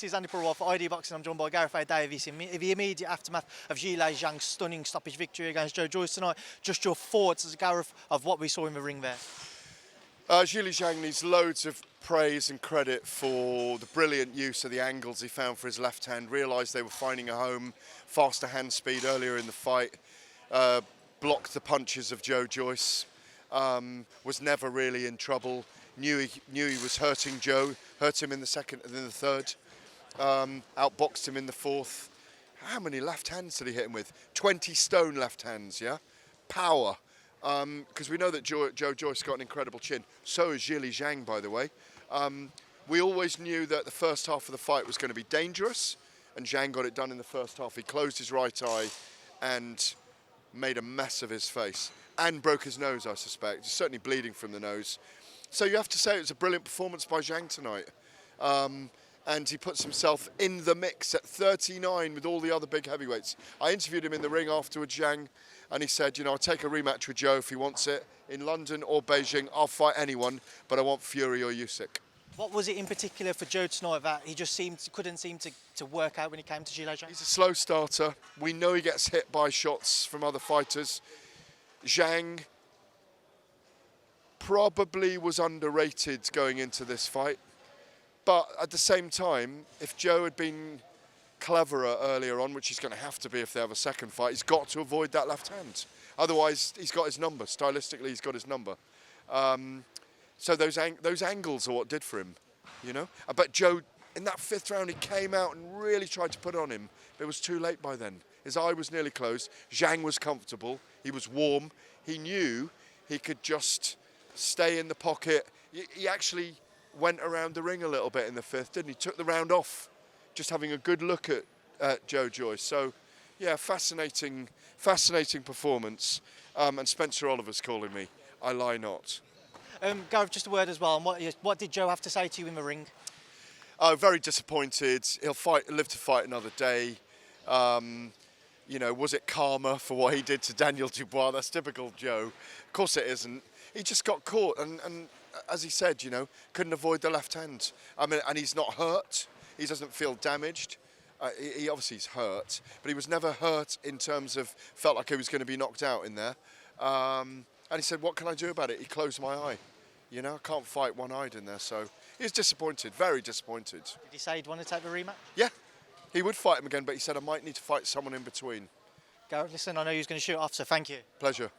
is Andi Purewal for ID Boxing. I'm joined by Gareth A Davies in the immediate aftermath of Zhilei Zhang's stunning stoppage victory against Joe Joyce tonight. Just your thoughts, as Gareth, of what we saw in the ring there. Zhilei Zhang needs loads of praise and credit for the brilliant use of the angles he found for his left hand. Realised they were finding a home, faster hand speed earlier in the fight. Blocked the punches of Joe Joyce. Was never really in trouble. Knew he was hurting Joe. Hurt him in the second and then the third. Outboxed him in the fourth. How many left hands did he hit him with? 20 stone left hands, yeah? Power. Because we know that Joe Joyce got an incredible chin. So is Zhilei Zhang, by the way. We always knew that the first half of the fight was going to be dangerous, and Zhang got it done in the first half. He closed his right eye and made a mess of his face. And broke his nose, I suspect. He's certainly bleeding from the nose. So you have to say it was a brilliant performance by Zhang tonight. And he puts himself in the mix at 39 with all the other big heavyweights. I interviewed him in the ring afterwards, Zhang, and he said, you know, I'll take a rematch with Joe if he wants it. In London or Beijing, I'll fight anyone, but I want Fury or Usyk. What was it in particular for Joe tonight that he just couldn't seem to work out when he came to Zhilei Zhang? He's a slow starter. We know he gets hit by shots from other fighters. Zhang probably was underrated going into this fight. But at the same time, if Joe had been cleverer earlier on, which he's going to have to be if they have a second fight, he's got to avoid that left hand. Otherwise, he's got his number. Stylistically, he's got his number. So those angles are what did for him, you know. But Joe, in that fifth round, he came out and really tried to put it on him. But it was too late by then. His eye was nearly closed. Zhang was comfortable. He was warm. He knew he could just stay in the pocket. He actually went around the ring a little bit in the fifth, didn't he? Took the round off, just having a good look at Joe Joyce. So, yeah, fascinating performance. And Spencer Oliver's calling me. I lie not. Gareth, just a word as well. What did Joe have to say to you in the ring? Very disappointed. He'll live to fight another day. You know, was it karma for what he did to Daniel Dubois? That's typical Joe. Of course it isn't. He just got caught and as he said, you know, couldn't avoid the left hand. I mean, and he's not hurt. He doesn't feel damaged. He obviously is hurt, but he was never hurt in terms of felt like he was going to be knocked out in there. And he said, what can I do about it? He closed my eye. You know, I can't fight one-eyed in there. So he was disappointed, very disappointed. Did he say he'd want to take the rematch? Yeah, he would fight him again, but he said, I might need to fight someone in between. Gareth, listen, I know you was going to shoot off, so thank you. Pleasure.